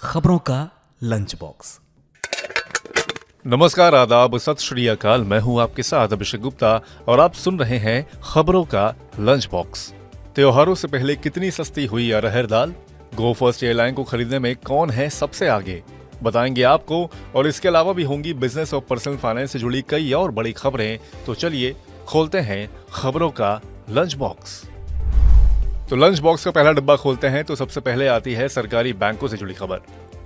खबरों का lunch box. नमस्कार, आदाब, सत श्री अकाल। मैं हूं आपके साथ अभिषेक गुप्ता और आप सुन रहे हैं खबरों का लंच बॉक्स। त्योहारों से पहले कितनी सस्ती हुई अरहर दाल? गो फर्स्ट एयरलाइन को खरीदने में कौन है सबसे आगे, बताएंगे आपको। और इसके अलावा भी होंगी बिजनेस और पर्सनल फाइनेंस से जुड़ी कई और बड़ी खबरें। तो चलिए खोलते हैं खबरों का लंच बॉक्स। तो लंच बॉक्स का पहला डब्बा खोलते हैं तो सबसे पहले आती है सरकारी बैंकों से जुड़ी खबर।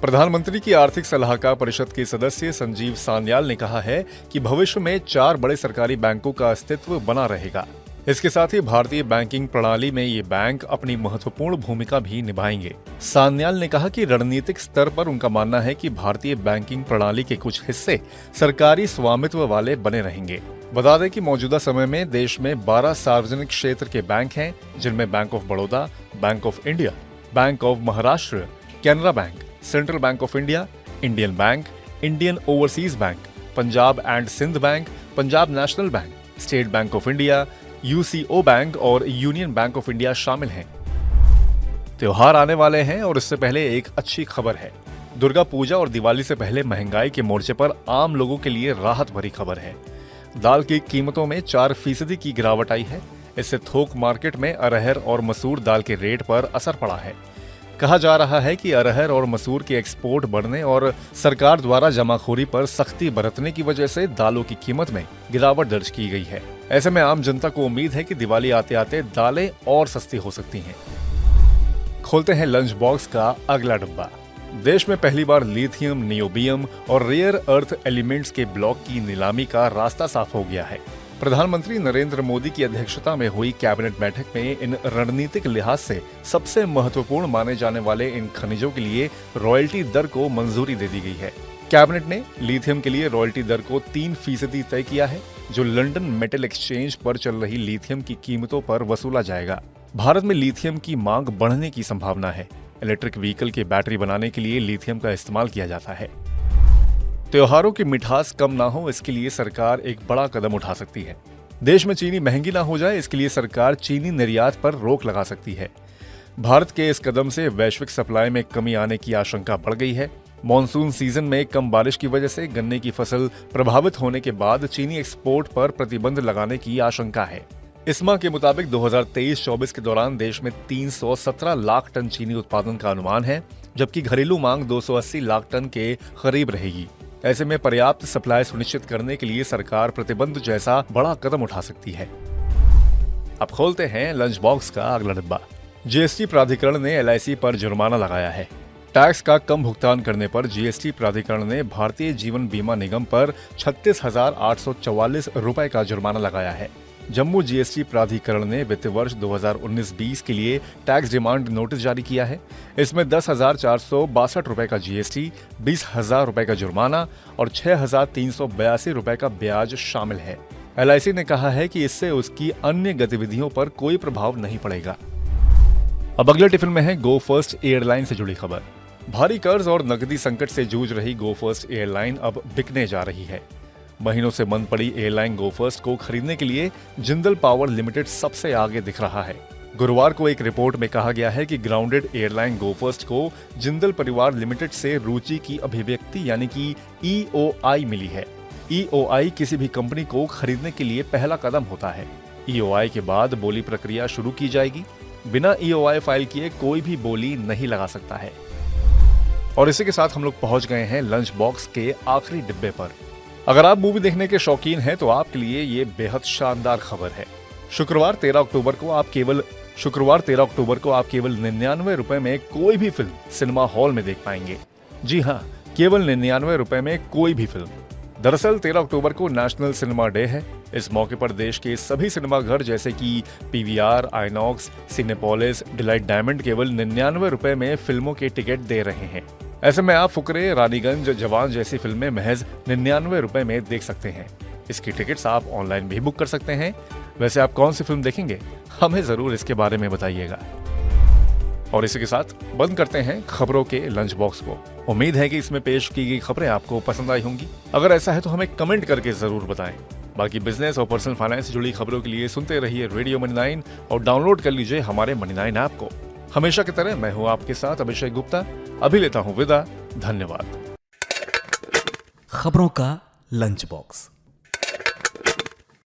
प्रधानमंत्री की आर्थिक सलाहकार परिषद के सदस्य संजीव सान्याल ने कहा है कि भविष्य में 4 बड़े सरकारी बैंकों का अस्तित्व बना रहेगा। इसके साथ ही भारतीय बैंकिंग प्रणाली में ये बैंक अपनी महत्वपूर्ण भूमिका भी निभाएंगे। सान्याल ने कहा कि रणनीतिक स्तर पर उनका मानना है कि भारतीय बैंकिंग प्रणाली के कुछ हिस्से सरकारी स्वामित्व वाले बने रहेंगे। बता दें कि मौजूदा समय में देश में 12 सार्वजनिक क्षेत्र के बैंक हैं, जिनमें bank of Baroda, bank of India, bank of Maharashtra, Canara bank, central bank of India, Indian bank, Indian overseas bank, Punjab and Sind bank, Punjab national bank, state bank of India, UCO bank और यूनियन बैंक ऑफ इंडिया शामिल हैं। त्योहार आने वाले हैं और इससे पहले एक अच्छी खबर है। दुर्गा पूजा और दिवाली से पहले महंगाई के मोर्चे पर आम लोगों के लिए राहत भरी खबर है। दाल की कीमतों में 4% की गिरावट आई है। इससे थोक मार्केट में अरहर और मसूर दाल के रेट पर असर पड़ा है। कहा जा रहा है कि अरहर और मसूर के एक्सपोर्ट बढ़ने और सरकार द्वारा जमाखोरी पर सख्ती बरतने की वजह से दालों की कीमत में गिरावट दर्ज की गई है। ऐसे में आम जनता को उम्मीद है कि दिवाली आते आते दालें और सस्ती हो सकती हैं। खोलते हैं लंच बॉक्स का अगला डब्बा। देश में पहली बार लिथियम, नियोबियम और रेयर अर्थ एलिमेंट्स के ब्लॉक की नीलामी का रास्ता साफ हो गया है। प्रधानमंत्री नरेंद्र मोदी की अध्यक्षता में हुई कैबिनेट बैठक में इन रणनीतिक लिहाज से सबसे महत्वपूर्ण माने जाने वाले इन खनिजों के लिए रॉयल्टी दर को मंजूरी दे दी गई है। कैबिनेट ने लिथियम के लिए रॉयल्टी दर को 3% तय किया है, जो लंदन मेटल एक्सचेंज पर चल रही लिथियम की कीमतों पर वसूला जाएगा। भारत में लिथियम की मांग बढ़ने की संभावना है। इलेक्ट्रिक व्हीकल की बैटरी बनाने के लिए लिथियम का इस्तेमाल किया जाता है। त्योहारों की मिठास कम ना हो, इसके लिए सरकार एक बड़ा कदम उठा सकती है। देश में चीनी महंगी ना हो जाए, इसके लिए सरकार चीनी निर्यात पर रोक लगा सकती है। भारत के इस कदम से वैश्विक सप्लाई में कमी आने की आशंका बढ़ गई है। मॉनसून सीजन में कम बारिश की वजह से गन्ने की फसल प्रभावित होने के बाद चीनी एक्सपोर्ट पर प्रतिबंध लगाने की आशंका है। इस्मा के मुताबिक 2023-24 के दौरान देश में 317 लाख टन चीनी उत्पादन का अनुमान है, जबकि घरेलू मांग 280 लाख टन के करीब रहेगी। ऐसे में पर्याप्त सप्लाई सुनिश्चित करने के लिए सरकार प्रतिबंध जैसा बड़ा कदम उठा सकती है। अब खोलते हैं लंच बॉक्स का अगला डिब्बा। जीएसटी प्राधिकरण ने एलआईसी पर जुर्माना लगाया है। टैक्स का कम भुगतान करने पर जीएसटी प्राधिकरण ने भारतीय जीवन बीमा निगम पर 36,844 रुपए का जुर्माना लगाया है। जम्मू जीएसटी प्राधिकरण ने वित्त वर्ष 2019-20 के लिए टैक्स डिमांड नोटिस जारी किया है। इसमें 10,462 रुपए का जीएसटी, 20,000 रुपए का जुर्माना और 6,382 रुपए का ब्याज शामिल है। एलआईसी ने कहा है कि इससे उसकी अन्य गतिविधियों पर कोई प्रभाव नहीं पड़ेगा। अब अगले टिफिन में है गो फर्स्ट एयरलाइन से जुड़ी खबर। भारी कर्ज और नकदी संकट से जूझ रही गो फर्स्ट एयरलाइन अब बिकने जा रही है। महीनों से बंद पड़ी एयरलाइन गो फर्स्ट को खरीदने के लिए जिंदल पावर लिमिटेड सबसे आगे दिख रहा है। गुरुवार को एक रिपोर्ट में कहा गया है कि ग्राउंडेड एयरलाइन गो फर्स्ट को जिंदल परिवार लिमिटेड से रुचि की अभिव्यक्ति यानी कि ईओआई मिली है। ईओआई किसी भी कंपनी को खरीदने के लिए पहला कदम होता है। ईओआई के बाद बोली प्रक्रिया शुरू की जाएगी। बिना ईओआई फाइल किए कोई भी बोली नहीं लगा सकता है। और इसी के साथ हम लोग पहुंच गए हैं लंच बॉक्स के आखिरी डिब्बे पर। अगर आप मूवी देखने के शौकीन हैं तो आपके लिए ये बेहद शानदार खबर है। शुक्रवार 13 अक्टूबर को आप केवल 99 रुपए में कोई भी फिल्म सिनेमा हॉल में देख पाएंगे। जी हाँ, केवल 99 रुपए में कोई भी फिल्म। दरअसल 13 अक्टूबर को नेशनल सिनेमा डे है। इस मौके पर देश के सभी सिनेमाघर जैसे कि PVR, INOX, Cinepolis, delight diamond केवल 99 रुपए में फिल्मों के टिकट दे रहे हैं। ऐसे में आप फुकरे, रानीगंज, जवान जैसी फिल्में महज 99 रुपए में देख सकते हैं। इसकी टिकट्स आप ऑनलाइन भी बुक कर सकते हैं। वैसे आप कौन सी फिल्म देखेंगे, हमें जरूर इसके बारे में बताइएगा। और इसी के साथ बंद करते हैं खबरों के लंच बॉक्स को। उम्मीद है कि इसमें पेश की गई खबरें आपको पसंद आई होंगी। अगर ऐसा है तो हमें कमेंट करके जरूर बताएं। बाकी बिजनेस और पर्सनल फाइनेंस से जुड़ी खबरों के लिए सुनते रहिए रेडियो मनी 9 और डाउनलोड कर लीजिए हमारे मनी 9 ऐप को। हमेशा की तरह मैं हूं आपके साथ अभिषेक गुप्ता। अभी लेता हूं विदा। धन्यवाद। खबरों का लंच बॉक्स।